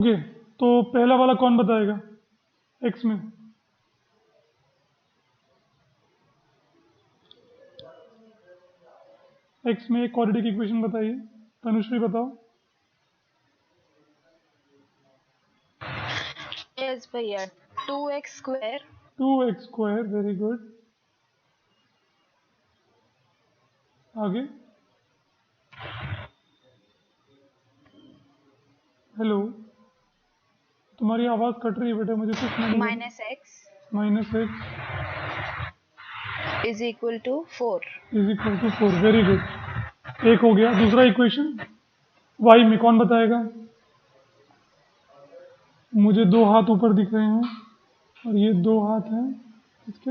Okay, तो पहला वाला कौन बताएगा एक्स में? एक्स में एक क्वाड्रेटिक इक्वेशन बताइए। तनुश्री बताओ। यस भैया 2x square 2x square, very good. आगे। हेलो, तुम्हारी आवाज़ कट रही है बेटा, मुझे कुछ नहीं minus x minus x is equal to 4। Is equal to 4, very good. एक हो गया। दूसरा इक्वेशन वाई में कौन बताएगा? मुझे दो हाथ ऊपर दिख रहे हैं और ये दो हाथ हैं इसके।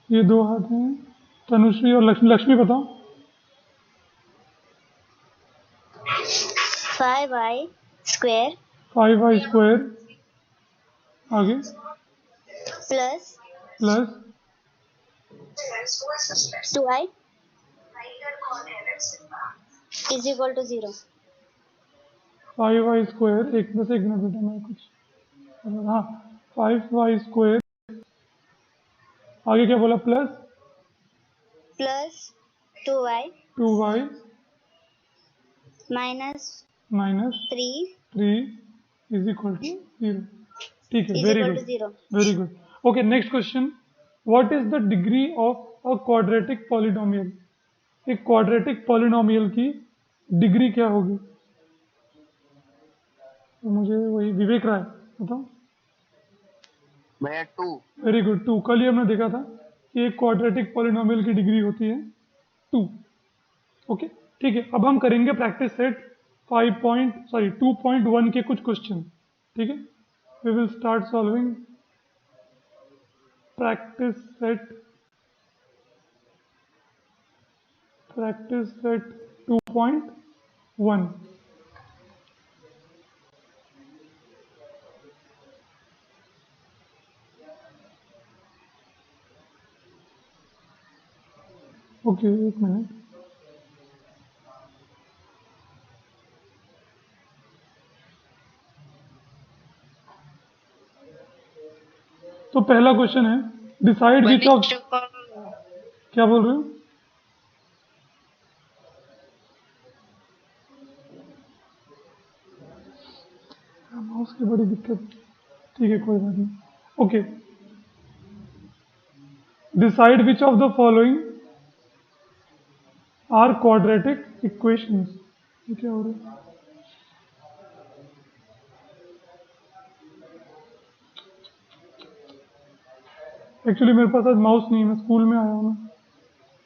ये दो हाथ हैं। तनुश्री और लक्ष्मी, लक्ष्मी बताओ। 5y स्क्वायर 5y स्क्वायर, आगे plus plus 2y is equal to 0। 5y square, एक बस एक मिनट बेटा, मैं कुछ हाँ 5y स्क्वायर, आगे क्या बोला? Plus plus 2y 2y minus minus 3 3 is equal to 0। ठीक है, is very equal good, to 0। Very good. Okay, next question. What is the degree of a quadratic polynomial? एक क्वाड्रेटिक पॉलिनोमियल की डिग्री क्या होगी? तो मुझे वही विवेक राय बताओ। भैया 2। Very good, 2। कल ही हमने देखा था कि एक क्वाड्रेटिक पॉलिनोमियल की डिग्री होती है 2। ओके, ठीक है। अब हम करेंगे प्रैक्टिस सेट 2.1 के कुछ क्वेश्चन। ठीक है, we will start solving practice set 2.1। Okay, एक मिनट। तो पहला क्वेश्चन है, डिसाइड विच ऑफ, क्या बोल रहे हो? माउस की बड़ी दिक्कत। ठीक है, कोई बात नहीं। Okay, decide which of the following are quadratic equations. ये क्या हो रहा है? एक्चुअली मेरे पास आज माउस नहीं है, मैं स्कूल में आया हूँ ना,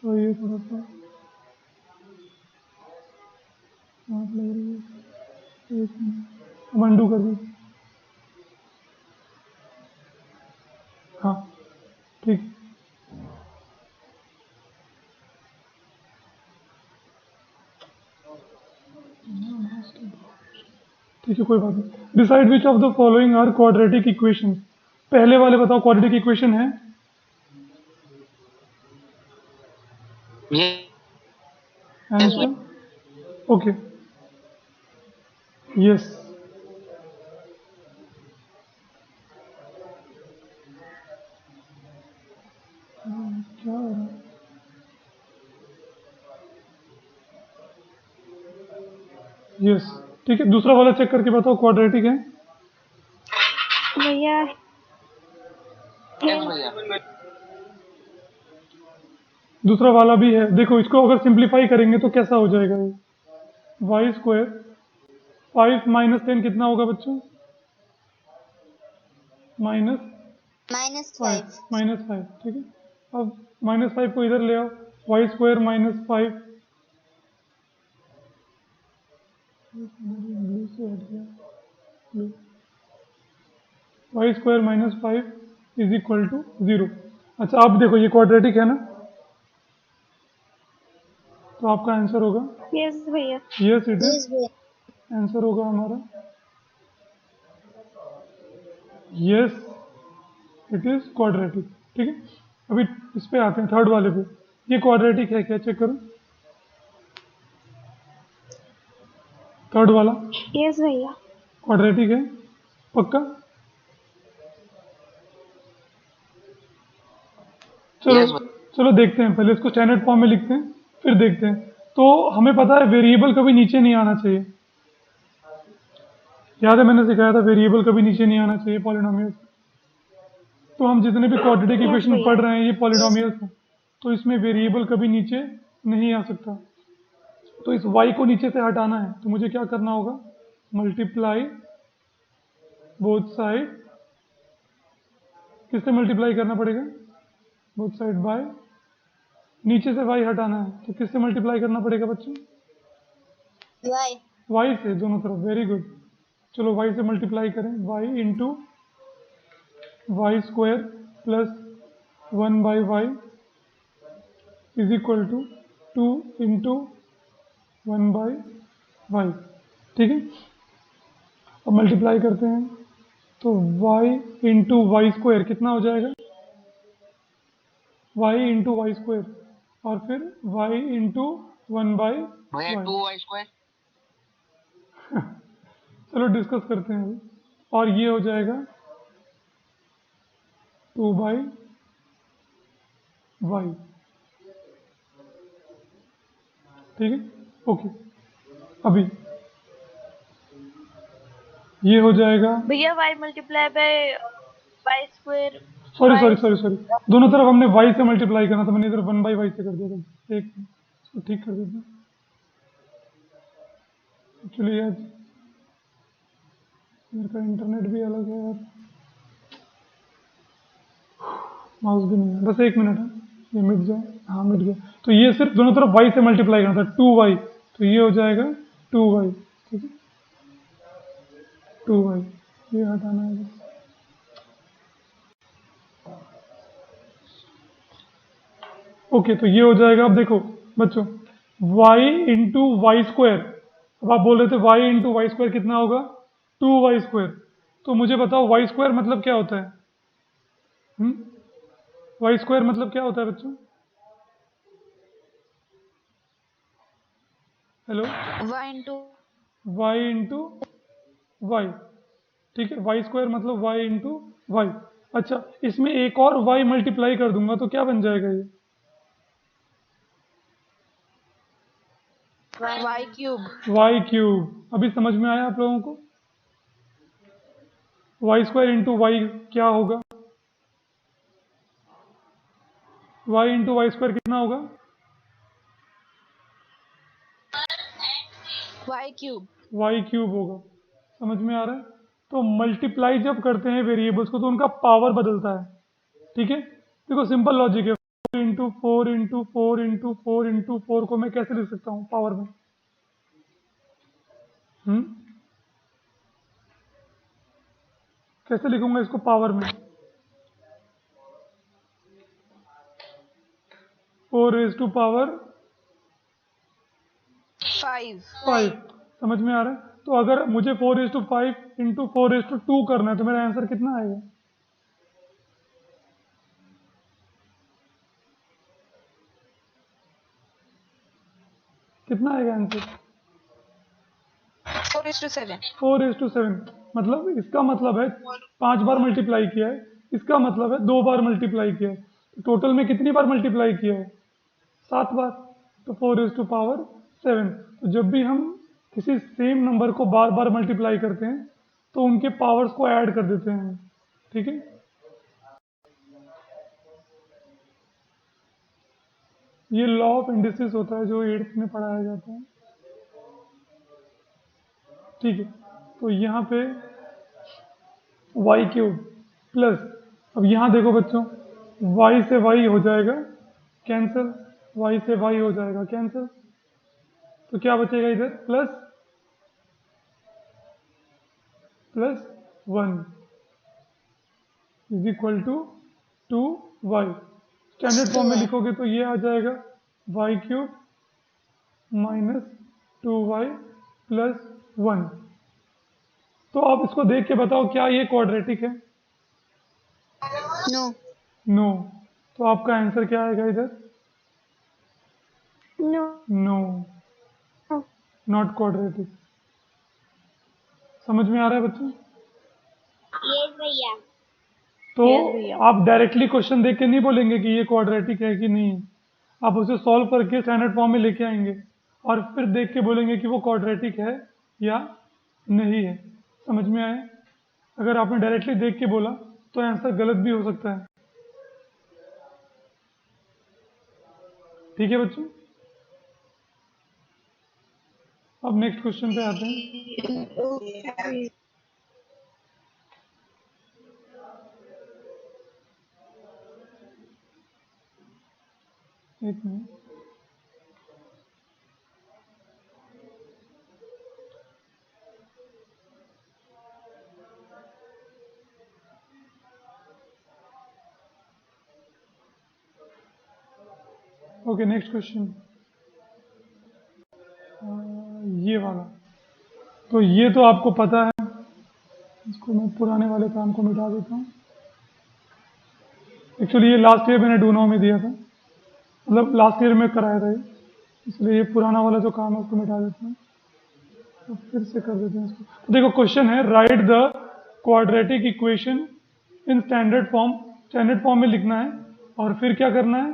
तो ये थोड़ा सा आँख लग रही है। एक मिनट, हम अंडू कर दीजिए। हाँ, ठीक है। ठीक है, कोई बात नहीं। Decide which of the following are quadratic equations. पहले वाले बताओ क्वाड्रेटिक इक्वेशन है। Answer okay, yes. क्या हो रहा है? यस, ठीक है। दूसरा वाला चेक करके बताओ क्वाड्रेटिक है। भैया भैया दूसरा वाला भी है। देखो, इसको अगर सिंप्लीफाई करेंगे तो कैसा हो जाएगा ये? वाई स्क्वायर 5 माइनस 10 कितना होगा बच्चों? माइनस -5 -5, ठीक है। अब -5 को इधर ले आओ, वाई स्क्वायर -5 ब्लू से हट गया, blue. Y square -5 is equal to 0। अच्छा, अब देखो ये क्वाड्रेटिक है ना, तो आपका आंसर होगा यस भैया यस इट यस इज। भैया आंसर होगा हमारा यस इट इज क्वाड्रेटिक। ठीक है, अभी इस पे आते हैं, थर्ड वाले पे। ये क्वाड्रेटिक है क्या, चेक करो। थर्ड वाला यस भैया। क्वाड्रेटिक है पक्का? चलो Yes, चलो देखते हैं, पहले इसको स्टैंडर्ड फॉर्म में लिखते हैं फिर देखते हैं। तो हमें पता है वेरिएबल कभी नीचे नहीं आना चाहिए, याद है मैंने सिखाया था वेरिएबल कभी नीचे नहीं आना चाहिए पॉलिनोमियल। तो हम जितने भी क्वाड्रेटिक Yes, इक्वेशन भैया। पढ़ रहे हैं ये पॉलिनोमियल्स हैं, तो इसमें वेरिएबल कभी नीचे नहीं आ सकता। तो इस y को नीचे से हटाना है तो मुझे क्या करना होगा, मल्टीप्लाई बोथ साइड, किससे मल्टीप्लाई करना पड़ेगा, बोथ साइड बाय, नीचे से y हटाना है तो किससे मल्टीप्लाई करना पड़ेगा बच्चों, वाई। y से, दोनों तरफ, वेरी गुड। चलो y से मल्टीप्लाई करें, y into y square plus 1/y is equal to 2 into 1/y, ठीक है। अब मल्टीप्लाई करते हैं तो y इंटू वाई स्क्वायर कितना हो जाएगा, y इंटू वाई स्क्वायर और फिर y इंटू 1/y। भैया 2y²। चलो डिस्कस करते हैं अभी। और ये हो जाएगा 2/y, ठीक है, ओके। अभी ये हो जाएगा, भैया y multiply by y square. Sorry दोनों तरफ हमने y से मल्टीप्लाई करना था, मैंने इधर 1/y से कर दिया था। एक इसको ठीक कर देते हैं। एक्चुअली आज मेरे का इंटरनेट भी अलग है यार, माउस भी नहीं है, बस 1 मिनट है, ये मिट जाए, हाँ मिट गया। तो ये सिर्फ दोनों तरफ y से मल्टीप्लाई करना था, 2y, तो ये हो जाएगा 2y, ठीक है, 2y, ये हटाना है बस। ओके, तो ये हो जाएगा। अब देखो बच्चों, y इंटू वाई स्क्वायर, अब आप बोल रहे थे y इंटू वाई स्क्वायर कितना होगा, 2y स्क्वायर। तो मुझे बताओ y स्क्वायर मतलब क्या होता है, y स्क्वायर मतलब क्या होता है बच्चों, hello, y y into into y, ठीक है, y स्क्वायर मतलब y इंटू वाई। अच्छा, इसमें एक और y मल्टीप्लाई कर दूंगा तो क्या बन जाएगा ये, y क्यूब। y cube. अभी समझ में आया आप लोगों को, y स्क्वायर इंटू वाई क्या होगा, y इंटू वाई स्क्वायर कितना होगा, y क्यूब। y क्यूब होगा। समझ में आ रहा है। तो मल्टीप्लाई जब करते हैं वेरिएबल्स को तो उनका पावर बदलता है, ठीक है। देखो सिंपल लॉजिक है, 4 इंटू 4 इंटू 4 इंटू 4 इंटू 4 को मैं कैसे लिख सकता हूँ पावर में, कैसे लिखूंगा इसको पावर में, 4 रेज टू पावर 5। समझ में आ रहा है। तो अगर मुझे 4:5 इंटू 4:2 करना है तो मेरा आंसर कितना आएगा, कितना आएगा आंसर, 4:7। 4:7। मतलब इसका मतलब है 5 बार मल्टीप्लाई किया है, इसका मतलब है 2 बार मल्टीप्लाई किया है, तो टोटल में कितनी बार मल्टीप्लाई किया है, 7 बार। तो 4:7। तो जब भी हम किसी सेम नंबर को बार बार मल्टीप्लाई करते हैं तो उनके पावर्स को ऐड कर देते हैं, ठीक है। ये लॉ ऑफ इंडिसेस होता है जो 8th में पढ़ाया जाता है, ठीक है। तो यहाँ पे y क्यूब प्लस, अब यहाँ देखो बच्चों, y से y हो जाएगा कैंसिल, y से y हो जाएगा कैंसिल, तो क्या बचेगा इधर, plus 1 is equal to 2y। Standard form में लिखोगे तो ये आ जाएगा y cube minus 2y plus 1। तो आप इसको देख के बताओ क्या ये क्वाड्रेटिक है, नो। नो। तो आपका आंसर क्या आएगा इधर, No. No, not quadratic. समझ में आ रहा है बच्चों? Yes, भैया. तो Yes, भैया। आप डायरेक्टली क्वेश्चन देख के नहीं बोलेंगे कि ये क्वाड्रेटिक है कि नहीं, आप उसे सॉल्व करके स्टैंडर्ड फॉर्म में लेके आएंगे और फिर देख के बोलेंगे कि वो क्वाड्रेटिक है या नहीं है। समझ में आया? अगर आपने डायरेक्टली देख के बोला तो आंसर गलत भी हो सकता है। ठीक है बच्चों, अब नेक्स्ट क्वेश्चन पे आते हैं। एक मिनट, ओके नेक्स्ट क्वेश्चन ये वाला। तो ये तो आपको पता है, इसको मैं पुराने वाले काम को मिटा देता हूँ। एक्चुअली ये लास्ट ईयर मैंने डूनो में दिया था, मतलब लास्ट ईयर में कराया था ये, इसलिए ये पुराना वाला जो काम है उसको मिटा देते हैं। तो फिर से कर देते हैं इसको। तो देखो क्वेश्चन है, write the quadratic equation in standard form. Standard form में लिखना है और फिर क्या करना है,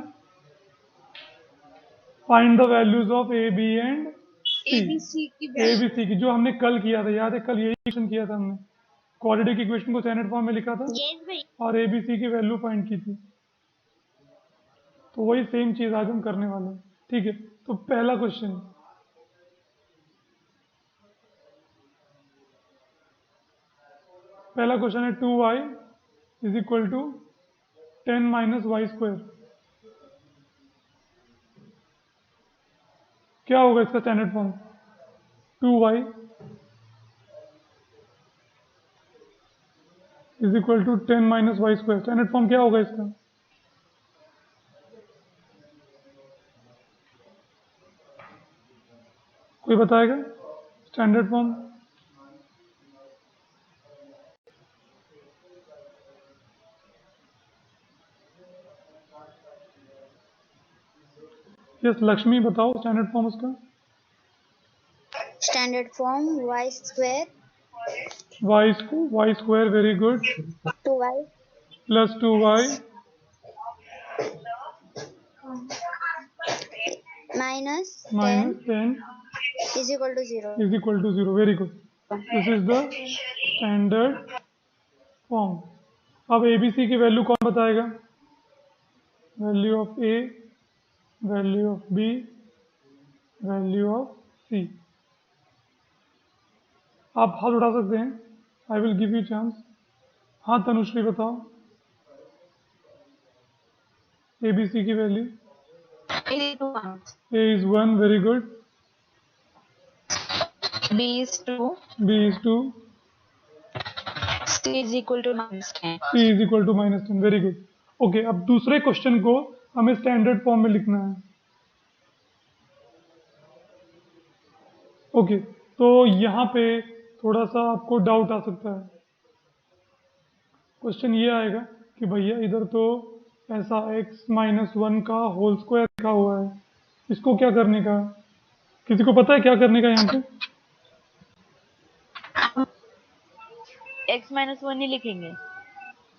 find the values of A B and C. A B C की जो हमने कल किया था, याद है कल यही क्वेश्चन किया था हमने, क्वाड्रेटिक इक्वेशन को स्टैंडर्ड फॉर्म में लिखा था Yes, भैया. और ए बी सी की वैल्यू फाइंड की थी। तो वही सेम चीज आज हम करने वाले हैं। ठीक है, तो पहला क्वेश्चन, है 2y is equal to 10 minus y square. क्या होगा इसका standard form? 2y is equal to 10 minus y square. Standard form क्या होगा इसका? कोई बताएगा स्टैंडर्ड फॉर्म? यस लक्ष्मी बताओ स्टैंडर्ड फॉर्म उसका। Standard form y square y square, very good, 2y plus 2y minus minus 10 10 is equal to 0. Is equal to 0। Very good, this is the standard form. अब A B C की value कौन बताएगा? Value of A, value of B, value of C. आप हाथ उठा सकते हैं, I will give you chance. हाँ तनुश्री बताओ, ए बी सी की value. A is 1, very good, B is 2, B is 2, C is equal to -10. C is equal to -10, very good. Okay, अब दूसरे क्वेश्चन को हमें स्टैंडर्ड फॉर्म में लिखना है। ओके, तो यहाँ पे थोड़ा सा आपको डाउट आ सकता है। क्वेश्चन ये आएगा कि भैया इधर तो ऐसा x माइनस 1 का होल स्क्वायर लिखा हुआ है, इसको क्या करने का? किसी को पता है क्या करने का यहाँ पे? X minus 1 ही लिखेंगे।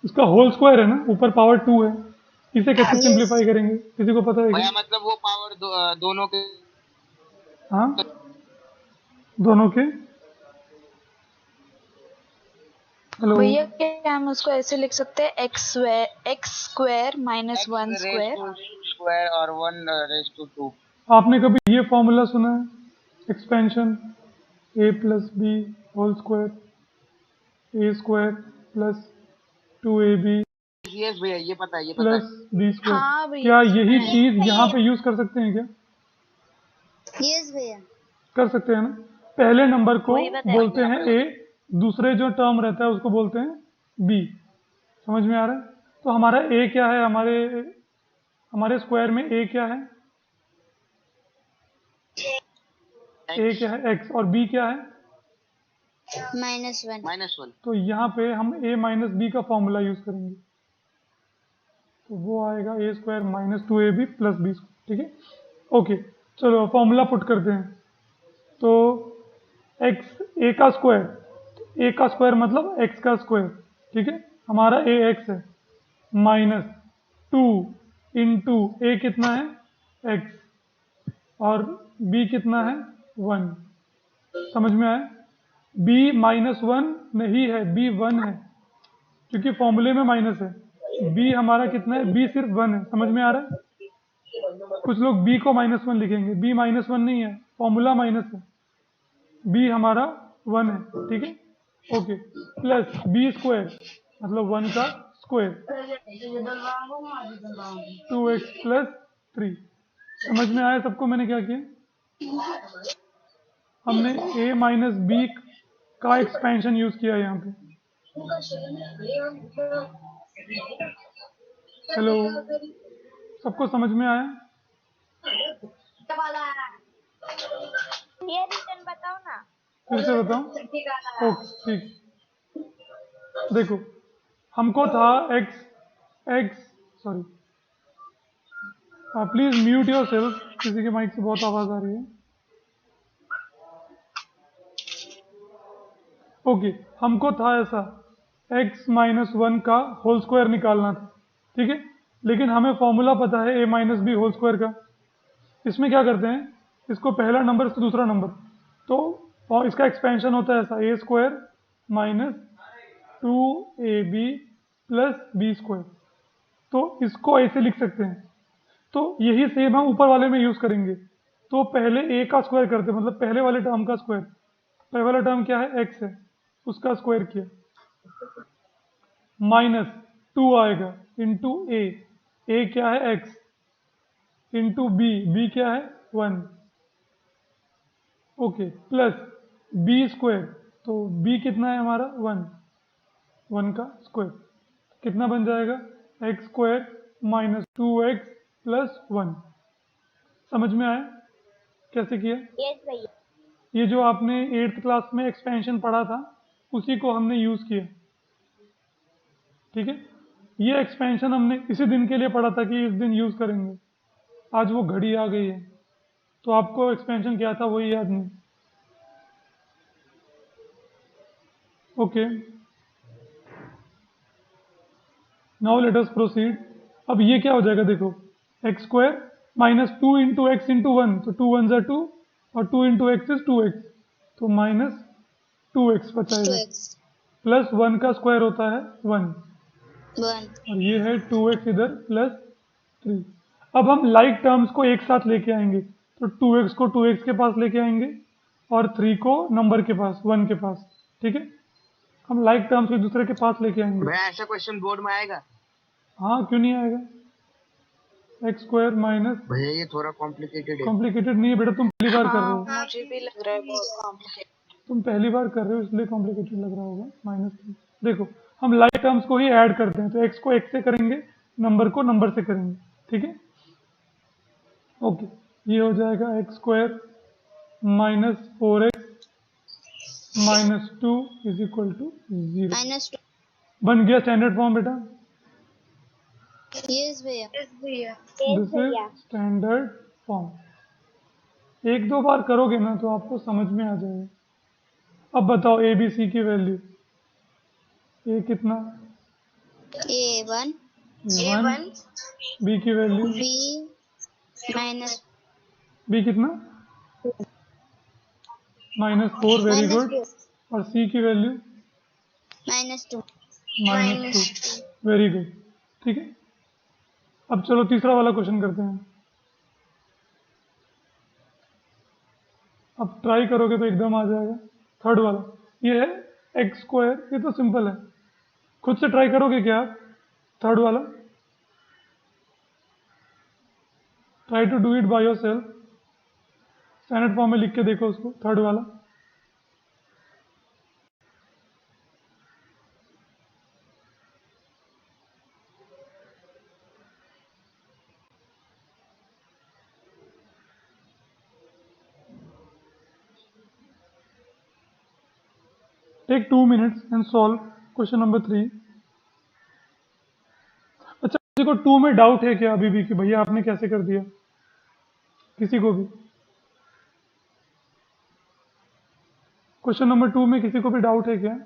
इसका होल स्क्वायर है ना, ऊपर पावर 2 है, इसे कैसे सिंप्लीफाई करेंगे? किसी को पता है भैया क्या? मतलब वो पावर दोनों के हाँ, दोनों के। हेलो, भैया क्या हम उसको ऐसे लिख सकते हैं, x square minus 1 square. Square और 1 रेज टू 2। आपने कभी ये फॉर्मूला सुना है, expansion a plus B whole square, A square plus 2ab yes भैया ये पता है, ये पता प्लस है। B square. हाँ भैया, क्या यही चीज यहाँ पे यूज कर सकते हैं क्या? Yes, भैया. कर सकते हैं ना। पहले नंबर को वही बताया। बोलते हैं ए, दूसरे जो टर्म रहता है उसको बोलते हैं बी। समझ में आ रहा है? तो हमारा ए क्या है, हमारे स्क्वायर में ए क्या है? ए क्या है? एक्स। और बी क्या है? -1. तो यहाँ पे हम a माइनस बी का फॉर्मूला यूज करेंगे, तो वो आएगा A square minus 2ab plus B. ठीक है, ओके। चलो फॉर्मूला पुट करते हैं। तो एक्स ए का स्क्वायर, ए का स्क्वायर मतलब एक्स का स्क्वायर, ठीक है, हमारा ए एक्स है, माइनस 2 इंटू ए कितना है एक्स, और बी कितना है 1। समझ में आया? बी -1 नहीं है, बी 1 है, क्योंकि फॉर्मूले में माइनस है। बी हमारा कितना है, बी सिर्फ 1 है। समझ में आ रहा है? कुछ लोग बी को -1 लिखेंगे, बी -1 नहीं है, फॉर्मूला माइनस है, बी हमारा 1 है, ठीक है, ओके। प्लस बी स्क्वायर मतलब 1 का स्क्वायर, 2x प्लस 3। समझ में आया सबको मैंने क्या किया? हमने a माइनस बी का एक्सपेंशन यूज किया यहाँ पे। हेलो, सबको समझ में आया? ये रिटर्न बताओ ना। फिर से बताऊं? ओके ठीक। देखो हमको था x sorry, please mute your self, किसी के माइक से बहुत आवाज आ रही है। ओके, हमको था ऐसा x-1 का होल स्क्वायर निकालना था, ठीक है, लेकिन हमें फॉर्मूला पता है a minus B whole square का। इसमें क्या करते हैं, इसको पहला नंबर इसको दूसरा नंबर, तो और इसका एक्सपेंशन होता है ऐसा, A square minus 2ab plus B square. तो इसको ऐसे लिख सकते हैं। तो यही सेम हम ऊपर वाले में यूज करेंगे। तो पहले a का स्क्वायर करते हैं, मतलब पहले वाले टर्म का स्क्वायर। पहले वाला टर्म क्या है, x है, उसका स्क्वायर किया, माइनस 2 आएगा इंटू ए क्या है x, इंटू बी क्या है 1, ओके, प्लस बी स्क्वायर, तो बी कितना है हमारा 1 का स्क्वायर, कितना बन जाएगा x square minus 2x plus 1। समझ में आया कैसे किया? यस भैया। ये जो आपने 8th क्लास में एक्सपेंशन पढ़ा था उसी को हमने यूज किया, ठीक है। ये एक्सपेंशन हमने इसी दिन के लिए पढ़ा था कि इस दिन यूज करेंगे, आज वो घड़ी आ गई है, तो आपको एक्सपेंशन क्या था वही याद नहीं। Okay, now let us proceed. अब ये क्या हो जाएगा, देखो x square minus 2 into x into 1, तो 2 1 2 और 2 इंटू एक्स इज 2x, तो माइनस 2x बचाएगा, 2x प्लस 1 का स्क्वायर होता है 1, 1 और ये है 2x इधर प्लस 3। अब हम लाइक टर्म्स को एक साथ लेके आएंगे, तो 2x को 2x के पास लेके आएंगे और 3 को नंबर के पास 1 के पास, ठीक है। हम लाइक टर्म्स को एक दूसरे के पास लेके आएंगे। भैया ऐसा क्वेश्चन बोर्ड में आएगा? हाँ क्यों नहीं आएगा, एक्स स्क्वायर माइनस, भैया ये थोड़ा कॉम्प्लिकेटेड है। कॉम्प्लिकेटेड नहीं है बेटा, तुम पहली बार कर रहे हो, मुझे भी लग रहा है बहुत कॉम्प्लिकेटेड। तुम पहली बार कर रहे हो इसलिए कॉम्प्लिकेटेड लग रहा होगा। -3, देखो हम लाइक टर्म्स को ही ऐड करते हैं, तो एक्स को एक्स से करेंगे, नंबर को नंबर से करेंगे, ठीक है, ओके। ये हो जाएगा x square minus 4x minus 2 is equal to 0। -2 बन गया स्टैंडर्ड फॉर्म बेटा, यस भैया। This is standard form. एक दो बार करोगे ना तो आपको समझ में आ जाएगा। अब बताओ ए बी सी की वैल्यू, ए कितना, A1 1, बी की वैल्यू, B minus बी कितना -4, वेरी गुड, 2 और सी की वैल्यू -2 -2, वेरी गुड, ठीक है। अब चलो तीसरा वाला क्वेश्चन करते हैं। अब ट्राई करोगे तो एकदम आ जाएगा। थर्ड वाला ये है एक्स स्क्वायर, ये तो सिंपल है, खुद से ट्राई करोगे क्या आप? थर्ड वाला try to do it by yourself, standard form में लिख के देखो उसको, थर्ड वाला। Take 2 minutes and solve question number 3। अच्छा, किसी को 2 में डाउट है क्या अभी भी कि भैया आपने कैसे कर दिया? किसी को भी? क्वेश्चन नंबर 2 में किसी को भी डाउट है क्या?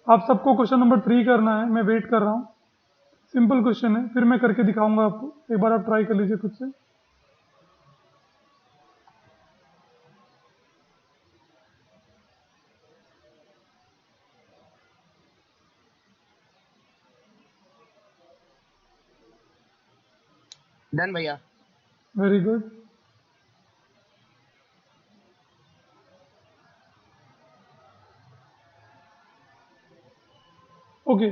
आप सबको क्वेश्चन नंबर 3 करना है, मैं वेट कर रहा हूँ। सिंपल क्वेश्चन है, फिर मैं करके दिखाऊंगा आपको, एक बार आप ट्राई कर लीजिए खुद से। डन भैया। Very good. ओके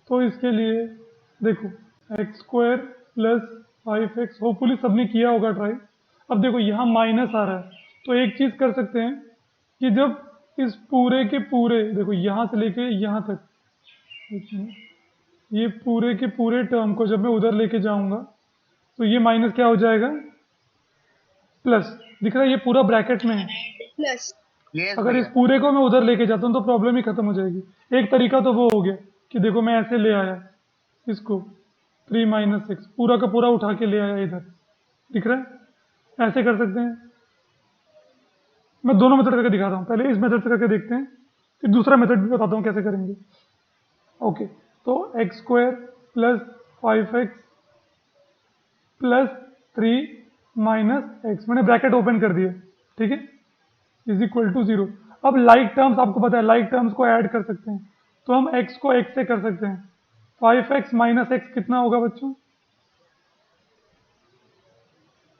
तो इसके लिए देखो x square plus 5x, hopefully सबने किया होगा ट्राई। अब देखो यहाँ माइनस आ रहा है, तो एक चीज़ कर सकते हैं कि जब इस पूरे के पूरे, देखो यहाँ से लेके यहाँ तक, ये पूरे के पूरे टर्म को जब मैं उधर लेके जाऊंगा तो ये माइनस क्या हो जाएगा, प्लस। दिख रहा है ये पूरा ब्रैकेट में है। प्लस यस अगर इस भैया। पूरे को मैं उधर लेके जाता हूँ तो प्रॉब्लम ही खत्म हो जाएगी। एक तरीका तो वो हो गया कि देखो मैं ऐसे ले आया इसको 3 माइनस एक्स, पूरा का पूरा उठा के ले आया इधर, दिख रहा है? ऐसे कर सकते हैं। मैं दोनों मेथड करके दिखाता हूँ, पहले इस मेथड से करके देखते हैं, फिर दूसरा मेथड भी बताता हूँ कैसे करेंगे। ओके, तो x square plus 5x plus 3 minus x, मैंने ब्रैकेट ओपन कर दिया, ठीक है, इज इक्वल टू 0। अब लाइक टर्म्स आपको पता है, लाइक टर्म्स को ऐड कर सकते हैं, तो हम x को x से कर सकते हैं। 5x माइनस एक्स कितना होगा बच्चों?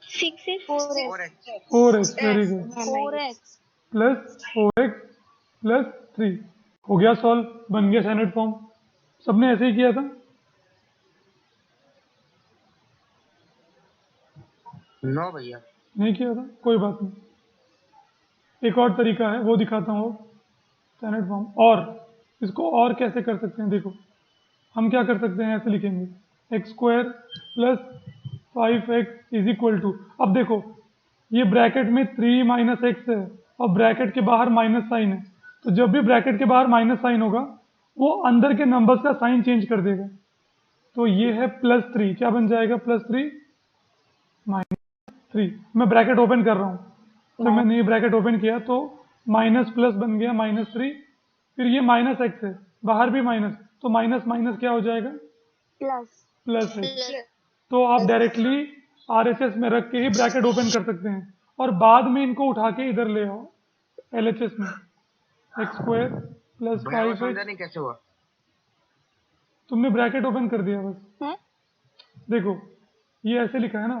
6x 4x। 4x, very good, 4x plus 4x plus 3, हो गया सॉल्व, बन गया स्टैंडर्ड फॉर्म। सबने ऐसे ही किया था? नो भैया। नहीं किया था, कोई बात नहीं। एक और तरीका है वो दिखाता हूँ, स्टैंडर्ड फॉर्म। और इसको और कैसे कर सकते हैं, देखो हम क्या कर सकते हैं, ऐसे लिखेंगे x square plus 5x is equal to, अब देखो ये ब्रैकेट में 3 माइनस एक्स है और ब्रैकेट के बाहर माइनस साइन है, तो जब भी ब्रैकेट के बाहर माइनस साइन होगा वो अंदर के नंबर्स का साइन चेंज कर देगा। तो ये है +3, क्या बन जाएगा, +3 -3। मैं ब्रैकेट ओपन कर रहा हूँ, जब मैंने ये ब्रैकेट ओपन किया तो माइनस प्लस बन गया -3, फिर ये माइनस एक्स है, बाहर भी माइनस, तो माइनस माइनस क्या हो जाएगा, प्लस प्लस एक्स। तो आप डायरेक्टली आरएचएस में रख के ही ब्रैकेट ओपन कर सकते हैं और बाद में इनको उठा के इधर ले आओ एलएचएस में, एक्स स्क्वायर प्लस भैया वो 5x। समझा नहीं कैसे हुआ। तुमने ब्रैकेट ओपन कर दिया बस, है देखो ये ऐसे लिखा है ना,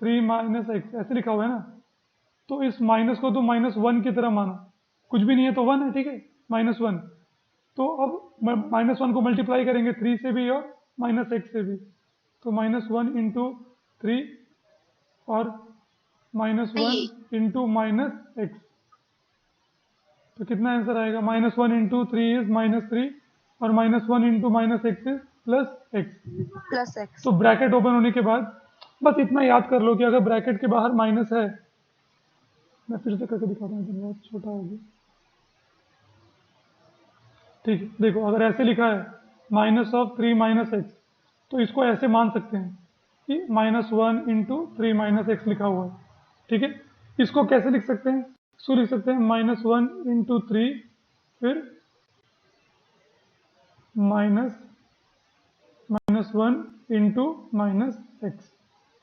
-3 माइनस एक्स ऐसे लिखा हुआ है ना, तो इस माइनस को तो -1 की तरह मानो, कुछ भी नहीं है तो 1 है, ठीक है, -1। तो अब -1 को मल्टीप्लाई करेंगे 3 से भी और -x से भी, तो -1 इंटू 3 और -1 इंटू -x, तो कितना आंसर आएगा, -1 इंटू 3 इज -3 और -1 into -x is +x। Plus x. तो ब्रैकेट ओपन होने के बाद बस इतना याद कर लो कि अगर ब्रैकेट के बाहर माइनस है, मैं फिर से करके दिखाता हूँ, बहुत छोटा हो गया, ठीक है, देखो अगर ऐसे लिखा है -3 माइनस एक्स, तो इसको ऐसे मान सकते हैं कि -1 इंटू 3 माइनस एक्स लिखा हुआ है, ठीक है। इसको कैसे लिख सकते हैं, इसको लिख सकते हैं -1 इंटू 3 फिर -1 इंटू -x,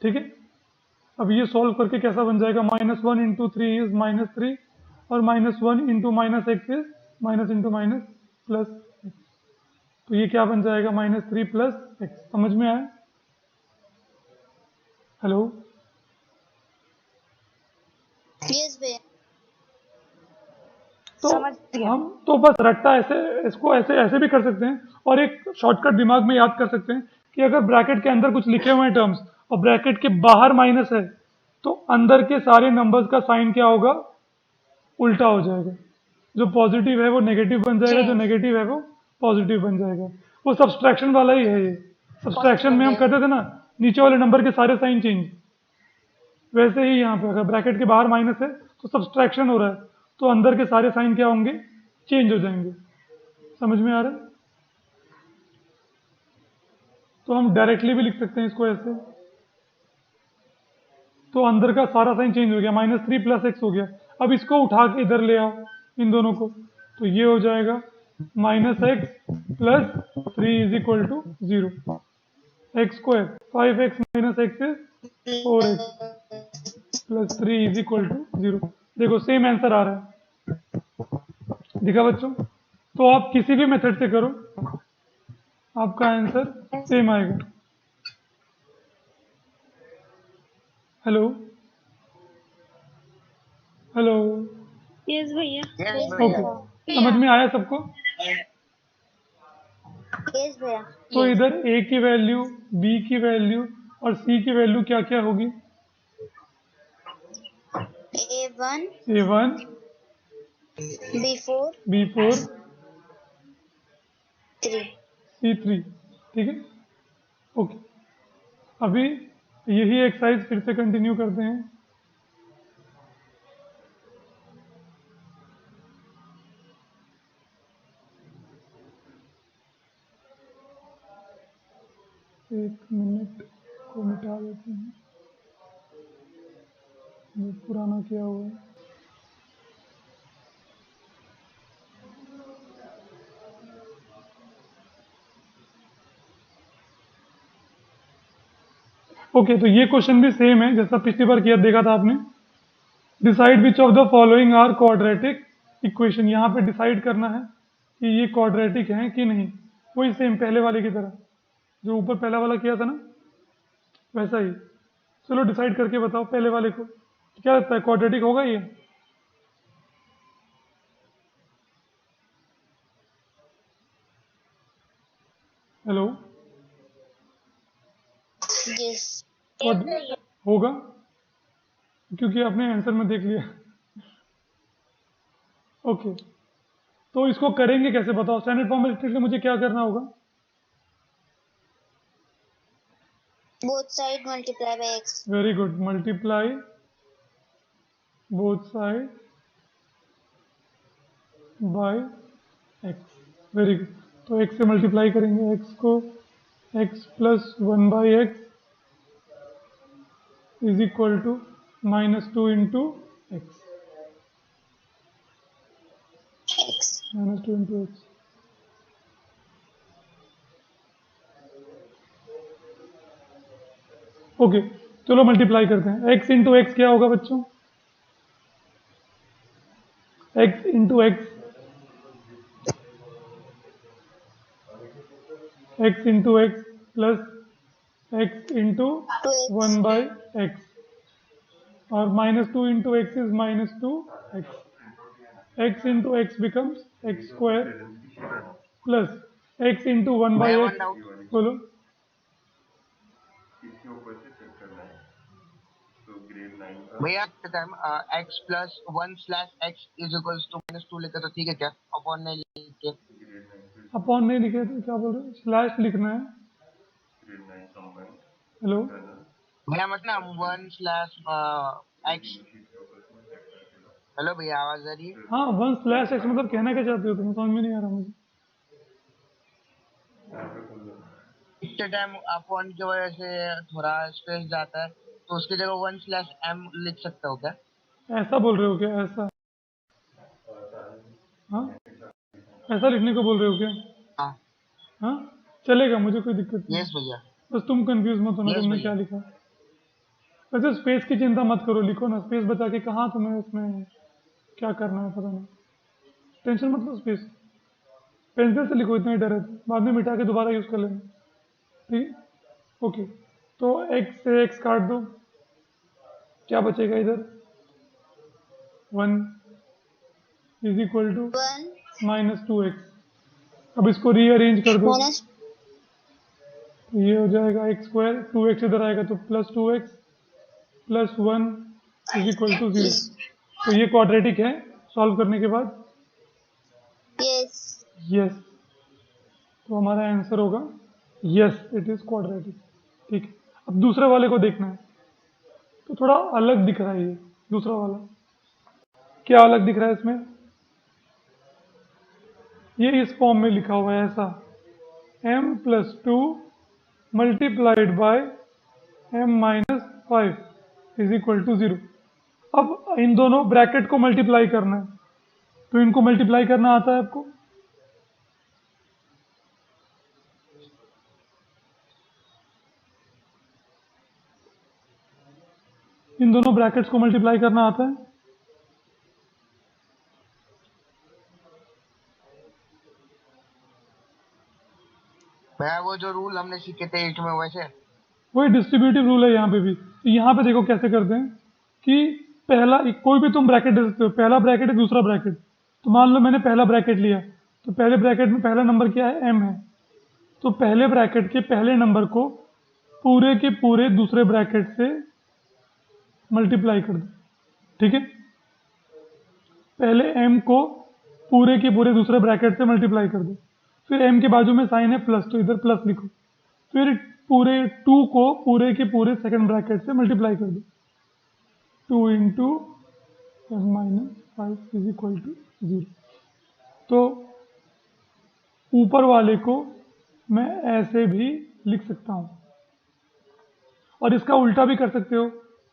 ठीक है। अब ये सॉल्व करके कैसा बन जाएगा, -1 इंटू 3 इज -3 और -1 into -x is minus into minus plus, तो ये क्या बन जाएगा, -3 प्लस x। समझ में आया? हेलो, यस भैया तो समझ गया। हम तो बस रट्टा ऐसे इसको ऐसे ऐसे भी कर सकते हैं, और एक शॉर्टकट दिमाग में याद कर सकते हैं कि अगर ब्रैकेट के अंदर कुछ लिखे हुए हैं टर्म्स और ब्रैकेट के बाहर माइनस है, तो अंदर के सारे नंबर्स का साइन क्या होगा, उल्टा हो जाएगा। जो पॉजिटिव है वो नेगेटिव बन जाएगा, जो नेगेटिव है वो पॉजिटिव बन जाएगा। वो सब्सट्रैक्शन वाला ही है ये। सब्सट्रैक्शन में हम करते थे ना, नीचे वाले नंबर के सारे साइन चेंज, वैसे ही यहाँ पे अगर ब्रैकेट के बाहर माइनस है तो सब्सट्रैक्शन हो रहा है, तो अंदर के सारे साइन क्या होंगे, चेंज हो जाएंगे। समझ में आ रहा है? तो हम डायरेक्टली भी लिख सकते हैं इसको ऐसे, तो अंदर का सारा साइन चेंज हो गया, -3 + x हो गया। अब इसको उठा के इधर ले आओ, इन दोनों को, तो ये हो जाएगा -x + 3 = 0। x² 5x - x is 4x + 3 = 0। देखो सेम आंसर आ रहा है, दिखा बच्चों? तो आप किसी भी मेथड से करो, आपका आंसर सेम आएगा। हेलो हेलो, यस भैया। यस ओके, भैया। समझ में आया सबको? यस भैया। तो इधर a की वैल्यू, b की वैल्यू और c की वैल्यू क्या क्या होगी? A1 a1, B4 b4, 3। c3, ठीक है? ओके, अभी यही एक्सरसाइज फिर से कंटिन्यू करते हैं। एक मिनट को मिटा देते हैं, ये पुराना किया हुआ है। ओके, तो ये क्वेश्चन भी सेम है जैसा पिछली बार किया, देखा था आपने। Decide which of the following are quadratic equation. यहाँ पे डिसाइड करना है कि ये क्वाड्रेटिक हैं कि नहीं, वही सेम पहले वाले की तरह, जो ऊपर पहला वाला किया था ना, वैसा ही। चलो डिसाइड करके बताओ पहले वाले को, क्या लगता है क्वाड्रेटिक होगा ये? हेलो, यस होगा, क्योंकि आपने आंसर में देख लिया। ओके, तो इसको करेंगे कैसे बताओ? स्टैंडर्ड फॉर्म में लिखने के लिए मुझे क्या करना होगा? Both side multiply by x। Very good, multiply both side by x। Very good, तो x से मल्टीप्लाई करेंगे, x को x + 1/x is equal to -2 into x, -2 into x. Okay, चलो मल्टीप्लाई करते हैं। x इंटू एक्स क्या होगा बच्चों? x into x, x into x plus x into 1/x, और -2 into x is -2x। x into x becomes x square plus x into 1 by भैया x, one doubt. बोलो। भैया time x + 1/x = -2 लिखा तो ठीक है क्या? अपॉन नहीं लिख के। अपॉन नहीं लिखे तो क्या बोल रहे हो? स्लैश लिखना है। हेलो, भैया मतलब 1/x। हेलो भैया, आवाज आ रही है? हाँ, 1/x मतलब कहना क्या चाहते हो तुम? समझ में नहीं आ रहा मुझे। इतने टाइम अपॉन की वजह से थोड़ा स्पेस जाता है, तो उसकी जगह 1/m लिख सकते हो क्या? ऐसा बोल रहे हो क्या? ऐसा? हाँ, ऐसा लिखने को बोल रहे हो क्या? हाँ। हाँ, चलेगा, मुझे कोई दिक्कत नहीं। यस भैया। बस तुम कंफ्यूज मत होना यस तुमने भैया। क्या लिखा। वैसे स्पेस की चिंता मत करो, लिखो ना, स्पेस बचा के कहाँ तुम्हें उसमें क्या करना है पता नहीं। टेंशन मत लो, स्पेस पेंसिल से लिखो, इतना ही डर है तो। बाद में मिटा के दोबारा यूज़ कर लेना, ठीक है? ओके, तो x से x काट दो, क्या बचेगा इधर? 1, is equal to 1 minus 2x। अब इसको रीअरेंज कर दो, माइनस तो ये हो जाएगा एक्स स्क्वायर, 2x इधर आएगा तो plus 2x plus 1 is equal to 0। तो ये क्वाड्रेटिक है सॉल्व करने के बाद। यस यस, तो हमारा आंसर होगा यस इट इज क्वाड्रेटिक। ठीक है, अब दूसरे वाले को देखना है, तो थोड़ा अलग दिख रहा है ये दूसरा वाला। क्या अलग दिख रहा है इसमें? ये इस फॉर्म में लिखा हुआ है ऐसा, m plus 2 multiplied by m minus 5 is equal to 0। अब इन दोनों ब्रैकेट को मल्टीप्लाई करना है, तो इनको मल्टीप्लाई करना आता है आपको? इन दोनों ब्रैकेट्स को मल्टीप्लाई करना आता है? भैया वो जो रूल हमने सीखे थे 8 में वैसे। वही डिस्ट्रीब्यूटिव रूल है यहाँ पे भी। तो यहाँ पे देखो कैसे करते हैं कि पहला कोई भी तुम ब्रैकेट दे सकते हो, पहला ब्रैकेट है दूसरा ब्रैकेट। तो मान लो मैंने पहला ब्रैकेट लिया, तो पहले ब्रैकेट में पहला नंबर क्या है? m है। तो पहले ब्रैकेट के पहले नंबर को पूरे के पूरे दूसरे ब्रैकेट से मल्टीप्लाई कर दो। ठीक है, पहले m को पूरे के पूरे दूसरे ब्रैकेट से मल्टीप्लाई कर दो, फिर m के बाजू में साइन है प्लस, तो इधर प्लस लिखो, फिर पूरे 2 को पूरे के पूरे सेकंड ब्रैकेट से मल्टीप्लाई कर दो, 2 into m minus 5 is equal to 0। तो ऊपर वाले को मैं ऐसे भी लिख सकता हूँ, और इसका उल्टा भी कर सकते हो।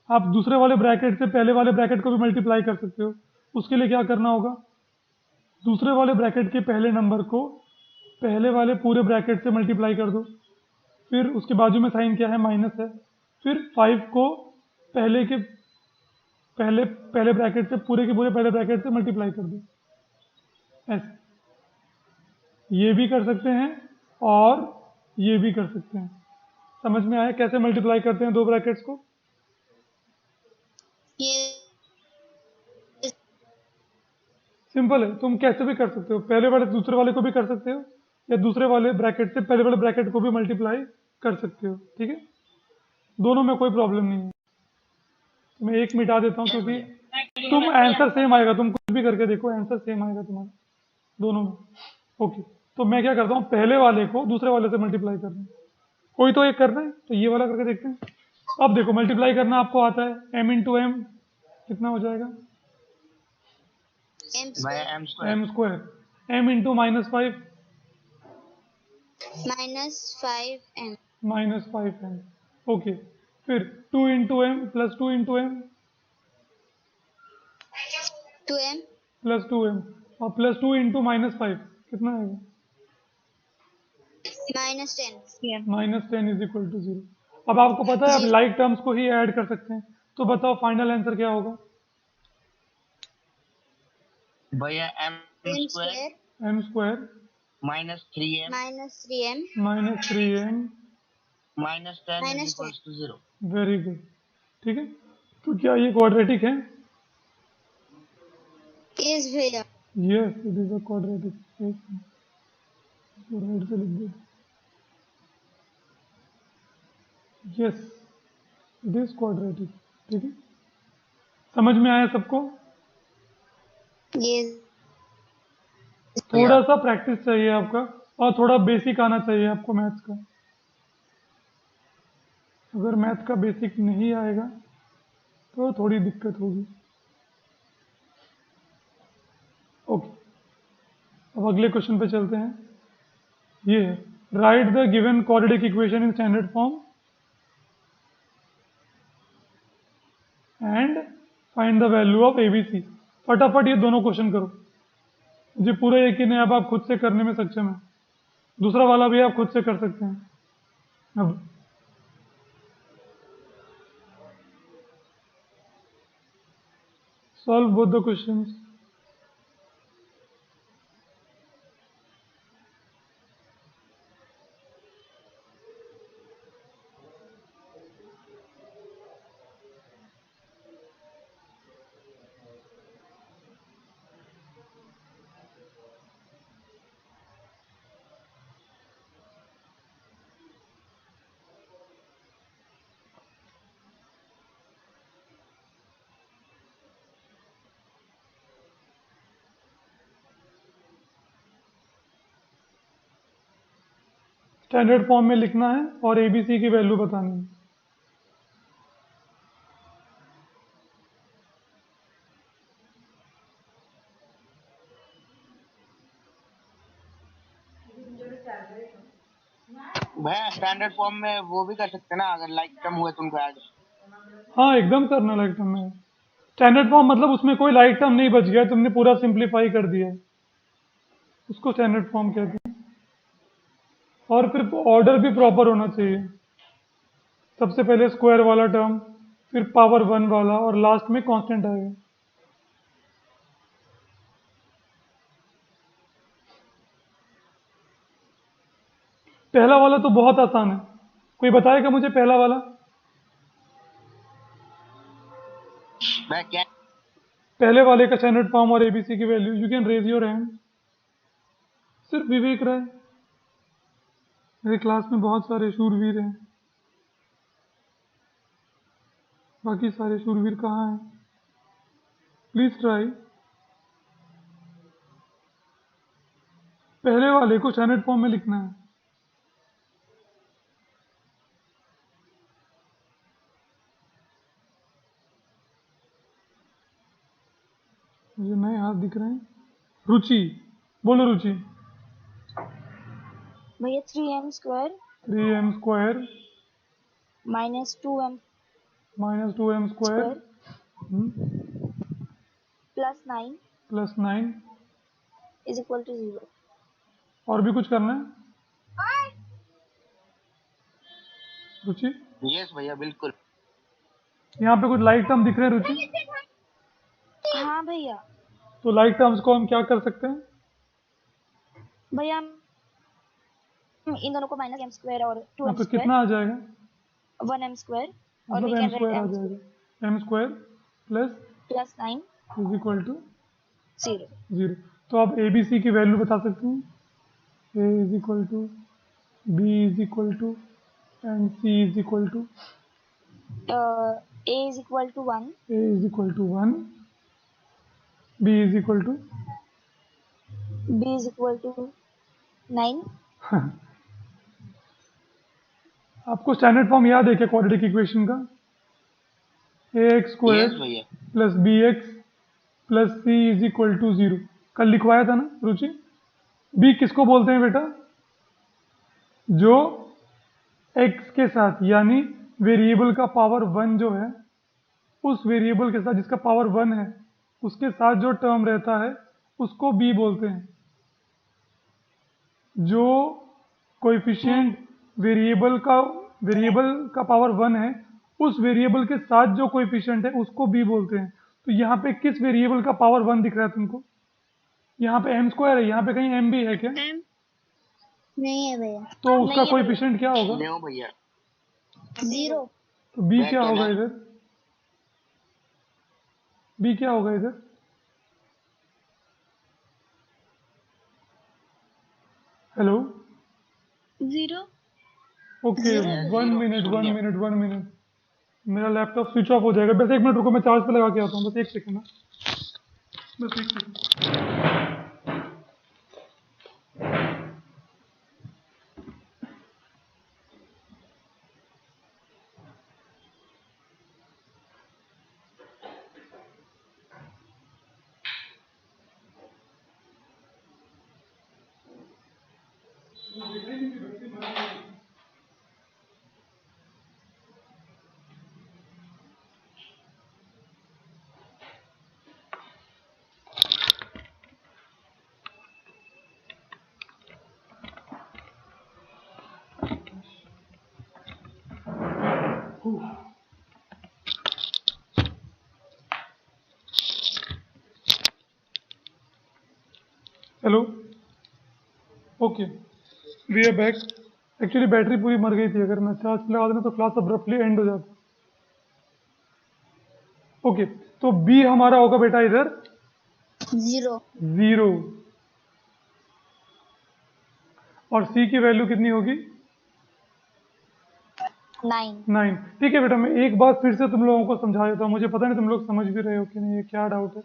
आप दूसरे वाले ब्रैकेट से पहले वाले ब्रैकेट को भी मल्टीप्लाई कर सकते हो। उसके लिए क्या करना होगा? दूसरे वाले ब्रैकेट के पहले नंबर को पहले वाले पूरे ब्रैकेट से मल्टीप्लाई कर दो, फिर उसके बाजू में साइन क्या है? माइनस है। फिर 5 को पहले के पहले पहले ब्रैकेट से पूरे के पूरे पहले ब्रैकेट से मल्टीप्लाई कर दो, ऐसे। ये भी कर सकते हैं और ये भी कर सकते हैं। समझ में आया कैसे मल्टीप्लाई करते हैं दो ब्रैकेट्स को? ये सिंपल है, तुम कैसे भी कर सकते हो, पहले वाले दूसरे वाले को भी कर सकते हो, या दूसरे वाले ब्रैकेट से पहले वाले ब्रैकेट को भी मल्टीप्लाई कर सकते हो। ठीक है, दोनों में कोई प्रॉब्लम नहीं है। तो मैं एक मिटा देता हूँ, क्योंकि तुम आंसर सेम आएगा, तुम कुछ भी करके देखो आंसर सेम आएगा तुम्हारा दोनों में। ओके, तो मैं क्या करता हूँ, पहले वाले को दूसरे वाले से मल्टीप्लाई कर रहा हूँ। कोई तो एक करना है, तो ये वाला करके देखते हैं। अब देखो मल्टीप्लाई करना आपको आता है, m इंटू एम कितना हो जाएगा? भैया m square m square, m into minus 5 minus 5m minus 5m। Okay, फिर 2 into m plus 2 into m 2m plus 2m, और प्लस 2 इंटू माइनस 5 कितना आएगा? Minus 10 minus 10 is equal to 0। अब आपको पता है आप लाइक टर्म्स को ही ऐड कर सकते हैं, तो बताओ फाइनल आंसर क्या होगा? भैया m m square square m square minus 3m minus 3m minus 3m minus 10 is minus equals to 0। Very good. ठीक है, तो क्या ये क्वाड्रेटिक है? 10 यस भैया yes it is a quadratic. Right से लिख दो, यस इट इज क्वाड्रेटिक। ठीक है, समझ में आया सबको? यस थोड़ा सा प्रैक्टिस चाहिए आपका, और थोड़ा बेसिक आना चाहिए आपको मैथ्स का। अगर मैथ का बेसिक नहीं आएगा तो थोड़ी दिक्कत होगी। ओके, अब अगले क्वेश्चन पे चलते हैं। ये है, write the given quadratic equation in standard form and find the value of ABC. फटाफट ये दोनों क्वेश्चन करो, मुझे पूरा यकीन है अब आप खुद से करने में सक्षम है। दूसरा वाला भी आप खुद से कर सकते हैं। अब solve both the questions। Standard form में लिखना है और ABC की वैल्यू बतानी है। भैया स्टैंडर्ड फॉर्म में वो भी कर सकते हैं ना, अगर लाइक टर्म हुए तुमको ऐड। हाँ एकदम करना लाइक टर्म में। स्टैंडर्ड फॉर्म मतलब उसमें कोई लाइक टर्म नहीं बच गया, तुमने पूरा सिंप्लीफाई कर दिया है, उसको स्टैंडर्ड फॉर्म कहते हैं। और फिर ऑर्डर भी प्रॉपर होना चाहिए, सबसे पहले स्क्वायर वाला टर्म, फिर पावर 1 वाला और लास्ट में कांस्टेंट आएगा। पहला वाला तो बहुत आसान है, कोई बताएगा मुझे पहला वाला? मैं क्या पहले वाले का स्टैंडर्ड फॉर्म और ABC की value, you can raise your hand. सिर्फ विवेक राय, मेरे क्लास में बहुत सारे शूरवीर हैं, बाकी सारे शूरवीर कहाँ हैं? Please try. पहले वाले को स्टैंडर्ड फॉर्म में लिखना है। मुझे नए हाथ दिख रहे हैं। रुचि, बोलो रुचि। भैया 3m square 3m square minus 2m minus 2m square square plus 9 plus 9 is equal to 0। और भी कुछ करना है रुचि? यस भैया बिल्कुल। यहाँ पे कुछ लाइक टर्म दिख रहे हैं रुचि? हाँ भैया। तो लाइक टर्म्स को हम क्या कर सकते हैं? भैया हम इन दोनों को माइनस m स्क्वायर और यहाँ 2m पे स्क्वायर कितना आ जाएगा? 1m स्क्वायर और मतलब we m can square right आ m जाएगा। m square plus 9 is equal to 0। 0। तो आप ABC की वैल्यू बता सकते हैं? A is equal to, B is equal to and C is equal to. a is equal to 1, A is equal to 1, B is equal to b is equal to 9। आपको standard form याद है क्या quadratic equation का? ax yes square भैया। Plus bx plus c is equal to 0। कल लिखवाया था ना रुचि? b किसको बोलते हैं बेटा? जो x के साथ यानी वेरिएबल का पावर 1 जो है, उस वेरिएबल के साथ जिसका पावर 1 है उसके साथ जो टर्म रहता है उसको b बोलते हैं। जो कोएफिशिएंट वेरिएबल का पावर 1 है, उस वेरिएबल के साथ जो कोएफिशिएंट है उसको b बोलते हैं। तो यहाँ पे किस वेरिएबल का पावर 1 दिख रहा है तुमको? यहाँ पे m स्क्वायर है, यहाँ पे कहीं m भी है क्या? नहीं है भैया। तो उसका कोएफिशिएंट क्या होगा? नहीं भैया। 0। तो b मैं क्या होगा कहना- इधर? b क्या होगा इधर? हेलो? 0 ओके, वन मिनट शून्य। मेरा लैपटॉप स्विच ऑफ हो जाएगा। बस 1 मिनट रुको, मैं चार्ज पे लगा के आता हूँ। बस 1 सेकंड ना, बस 1 second. Hello? Okay, we are back. Actually battery पूरी मर गई थी, अगर मैं चार्ज पे लगा देना तो क्लास अब्रप्टली एंड हो जाता। ओके, तो बी हमारा होगा बेटा इधर 0 0 और सी की वैल्यू कितनी होगी? 9। 9। ठीक है बेटा, मैं एक बात फिर से तुम लोगों को समझा देता हूँ, मुझे पता नहीं तुम लोग समझ भी रहे हो कि नहीं, ये क्या डाउट है।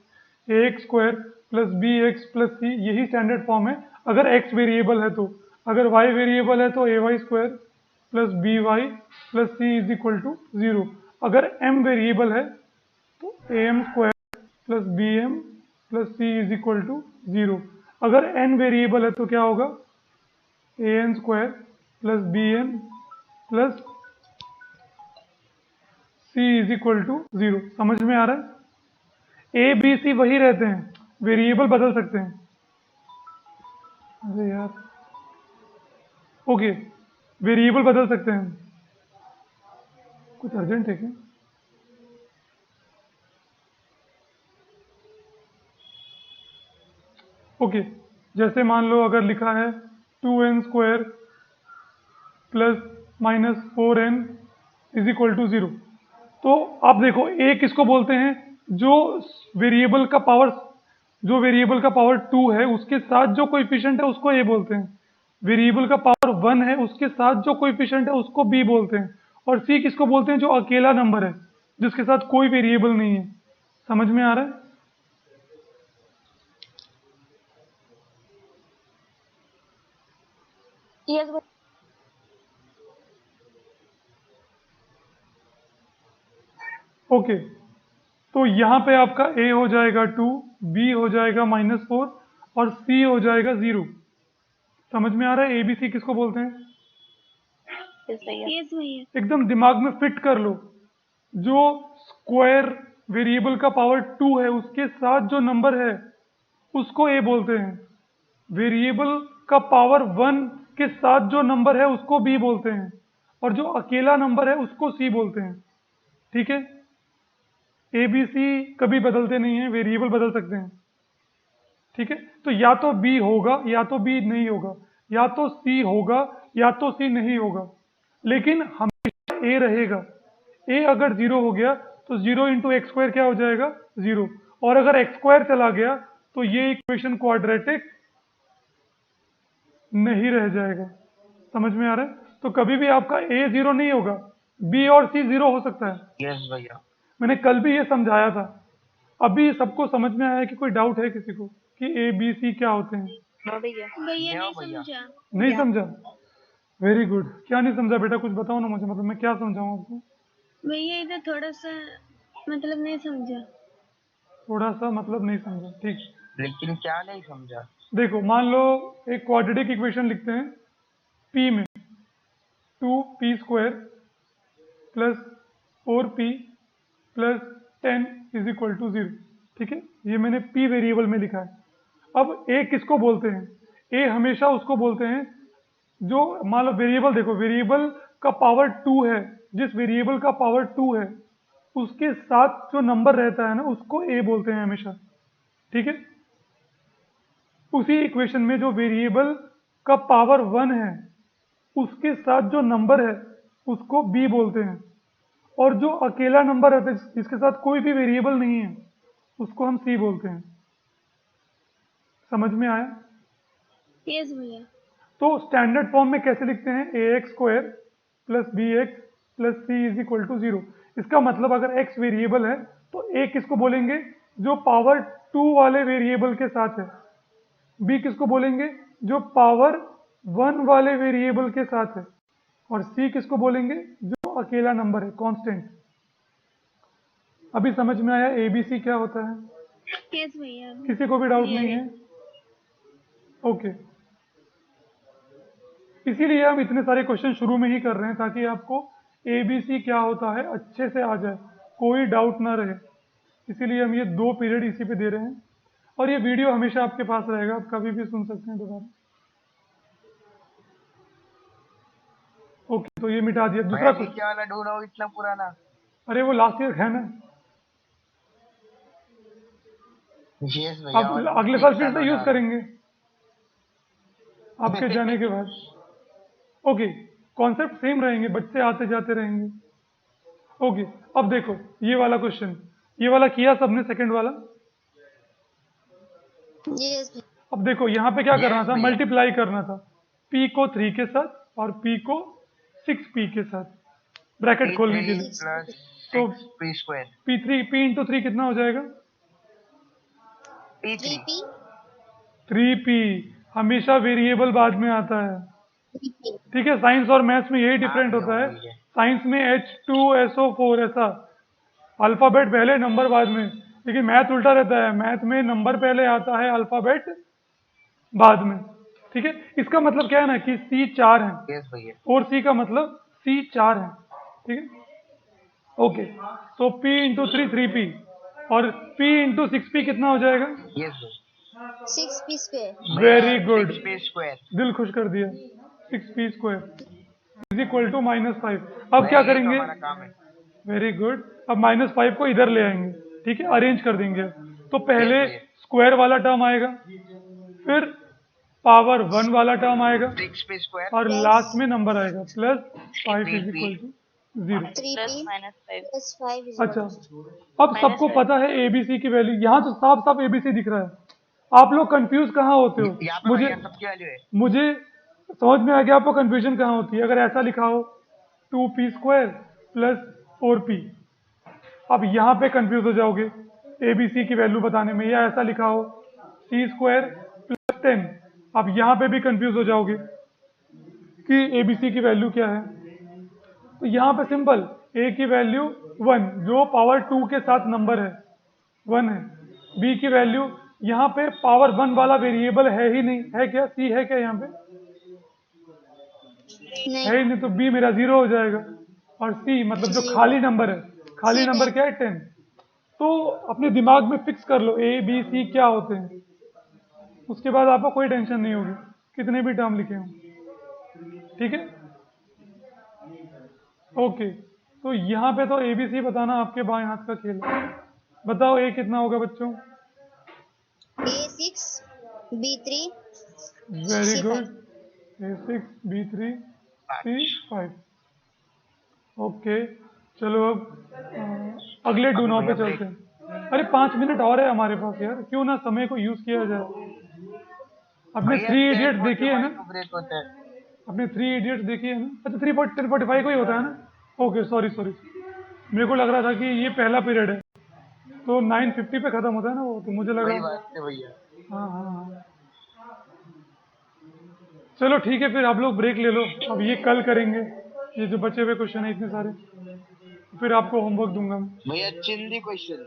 A x square plus B x plus C, यही स्टैंडर्ड फॉर्म है अगर एक्स वेरिएबल है तो। अगर y वेरिएबल है तो ay square plus b y plus c is equal to 0। अगर m वेरिएबल है तो am square plus b m plus c is equal to 0। अगर n वेरिएबल है तो क्या होगा, an square plus b m plus c is equal to 0। समझ में आ रहा है? ए बी सी वही रहते हैं, वेरिएबल बदल सकते हैं। अरे यार, ओके, वेरिएबल बदल सकते हैं। कुछ अर्जेंट है क्या? ओके, जैसे मान लो अगर लिखा है 2n square plus minus 4n is equal to 0, तो आप देखो ए किसको बोलते हैं, जो वेरिएबल का पावर 2 है उसके साथ जो कोएफिशिएंट है उसको ए बोलते हैं। वेरिएबल का पावर 1 है उसके साथ जो कोएफिशिएंट है उसको बी बोलते हैं। और सी किसको बोलते हैं, जो अकेला नंबर है जिसके साथ कोई वेरिएबल नहीं है। समझ में आ रहा है? यस भैया। ओके, तो यहाँ पे आपका ए हो जाएगा 2, बी हो जाएगा -4 और सी हो जाएगा 0। समझ में आ रहा है? ए बी सी किसको बोलते हैं? यस भैया। एकदम दिमाग में फिट कर लो। जो स्क्वायर वेरिएबल का पावर 2 है उसके साथ जो नंबर है उसको ए बोलते हैं। वेरिएबल का पावर 1 के साथ जो नंबर है उसको बी बोलते हैं। और जो अकेला नंबर है उसको सी बोलते हैं। ठीक है? ए बी सी कभी बदलते नहीं हैं, वेरिएबल बदल सकते हैं। ठीक है? तो या तो बी होगा या तो बी नहीं होगा, या तो सी होगा या तो सी नहीं होगा, लेकिन हमेशा ए रहेगा। ए अगर 0 हो गया तो 0 इंटू एक्स स्क्वायर क्या हो जाएगा, 0। और अगर एक्स स्क्वायर चला गया तो ये इक्वेशन क्वाड्रेटिक नहीं रह जाएगा। समझ में आ रहा है? तो कभी भी आपका ए 0 नहीं होगा, बी और सी 0 हो सकता है। यस भैया। मैंने कल भी ये समझाया था। अभी सबको समझ में आया कि कोई डाउट है किसी को कि ए बी सी क्या होते हैं? भैया नहीं भैया। नहीं समझा? Very good. क्या नहीं समझा बेटा, कुछ बताओ ना मुझे, मतलब मैं क्या समझाऊं आपको? भैया इधर थोड़ा सा मतलब नहीं समझा। थोड़ा सा मतलब नहीं समझा, ठीक। लेकिन क्या नहीं समझा? देखो, मान लो एक क्वाड्रेटिक इक्वेशन लिखते हैं पी में, 2p square plus 4p plus 10 is equal to 0। ठीक है? ये मैंने p वेरिएबल में लिखा है। अब a किसको बोलते हैं? a हमेशा उसको बोलते हैं जो, मान लो वेरिएबल, देखो वेरिएबल का पावर 2 है, जिस वेरिएबल का पावर 2 है उसके साथ जो नंबर रहता है ना उसको a बोलते हैं हमेशा। ठीक है? उसी इक्वेशन में जो वेरिएबल का पावर 1 है उसके साथ जो नंबर है उसको b बोलते हैं। और जो अकेला नंबर रहता है जिसके साथ कोई भी वेरिएबल नहीं है उसको हम c बोलते हैं। समझ में आया? यस भैया। तो स्टैंडर्ड फॉर्म में कैसे लिखते हैं? ax square plus B x plus c is equal to 0। इसका मतलब अगर x वेरिएबल है तो a किसको बोलेंगे, जो पावर 2 वाले वेरिएबल के साथ है। b किसको बोलेंगे, जो पावर 1 वाले वेरिएबल के साथ है। और c किसको बोलेंगे, जो अकेला नंबर है, कांस्टेंट। अभी समझ में आया एबीसी क्या होता है? यस भैया। किसी को भी डाउट नहीं है? ओके, इसीलिए हम इतने सारे क्वेश्चन शुरू में ही कर रहे हैं ताकि आपको एबीसी क्या होता है अच्छे से आ जाए, कोई डाउट ना रहे। इसीलिए हम ये 2 पीरियड इसी पे दे रहे हैं। और ये वीडियो हमेशा आपके पास रहेगा, आप कभी भी सुन सकते हैं दोबारा। ओके, तो ये मिटा दिया। दूसरा भैया क्वेश्चन, क्या वाला ढूंढा हो इतना पुराना? अरे वो लास्ट ईयर है ना, यस भैया। आप अगले साल फिर से यूज करेंगे आपके जाने के बाद। ओके, कॉन्सेप्ट सेम रहेंगे, बच्चे आते जाते रहेंगे। ओके, अब देखो ये वाला क्वेश्चन, ये वाला किया सबने, सेकंड वाला। यस अब देखो यहाँ पे क्या करना Yes, था, भैया। मल्टीप्लाई करना था p को 3 के साथ और p को 6p के साथ, ब्रैकेट खोलने के लिए। तो plus 6p square p into 3 कितना हो जाएगा, p3। 3p। हमेशा वेरिएबल बाद में आता है। ठीक है, साइंस और मैथ्स में यही डिफरेंट होता है। साइंस में H2SO4 ऐसा, अल्फाबेट पहले नंबर बाद में, लेकिन मैथ उल्टा रहता है, मैथ में नंबर पहले आता है, अल्फाबेट बाद में। ठीक है, इसका मतलब क्या है ना कि C 4 है यस भैया। और C का मतलब C 4 है। ठीक है, ओके। तो P इंटू 3 3P और P इंटू 6P कितना हो जाएगा? यस भैया। 6p square. Very good, 6p square. दिल खुश कर दिया। 6P square is equal to -5। अब क्या ये तो करेंगे? हमारा काम है। Very good. अब -5 को इधर ले आएंगे। ठीक है, अरेंज कर देंगे। तो पहले Yes, भैया। स्क्वायर वाला टर्म आएगा, फिर पावर 1 वाला टर्म आएगा 6p स्क्वायर और लास्ट में नंबर आएगा plus 5 is 3p। Equal to 0। 3p -5 plus 5 is अच्छा, equal to अब सबको पता है एबीसी की वैल्यू, यहाँ तो साफ साफ एबीसी दिख रहा है। आप लोग कंफ्यूज कहाँ होते हो? यहाँ पे मुझे भैया सबकी वैल्यू है। मुझे समझ में आ गया आपको कंफ्यूजन कहाँ होती है। अगर ऐसा लिखा हो 2p स्क्वायर प्लस 4p, अब यहाँ पे कंफ्यूज हो जाओगे एबीसी की वैल्यू बताने में। या ऐसा लिखा हो c स्क्वायर प्लस 10, अब यहाँ पे भी कंफ्यूज हो जाओगे कि एबीसी की वैल्यू क्या है। तो यहाँ पे सिंपल, a की वैल्यू 1 जो पावर 2 के साथ नंबर है 1 है, b की वैल्यू यहाँ पे पावर 1 वाला वेरिएबल है ही नहीं, है क्या? c है क्या यहाँ पे? है ही नहीं, तो b मेरा 0 हो जाएगा। और c मतलब जो खाली नंबर है, खाली नंबर क्या है? 10। तो अपने दिमाग में फिक्स कर लो a b c क्या होते हैं, उसके बाद आपको कोई टेंशन नहीं होगी कितने भी टर्म लिखे हों। ठीक है, ओके। तो यहाँ पे तो एबीसी बताना आपके बाएं हाथ का खेल है। बताओ a कितना होगा बच्चों? A6 B3 very C5। Good, A6 B3 C5। Okay, चलो अब अगले डूनॉ पे चलते हैं। अरे 5 मिनट और है हमारे पास यार, क्यों ना समय को यूज किया जाए। आपने भैया 3 इडियट्स देखी है ना? 10:45 को ब्रेक होता है। आपने 3 इडियट्स देखी है ना? अच्छा 3:45 को ही होता है ना? ओके, सॉरी सॉरी, मेरे को लग रहा था कि ये पहला पीरियड है, तो 9:50 पे खत्म होता है ना वो, तो मुझे वही लगा। बात है भैया। हाँ हाँ हाँ, चलो ठीक है, फिर आप लोग ब्रेक ले लो। अब ये कल करेंगे, ये जो बचे हुए क्वेश्चन है इतने सारे, फिर आपको होमवर्क दूंगा मैं। भैया चिंदी क्वेश्चन।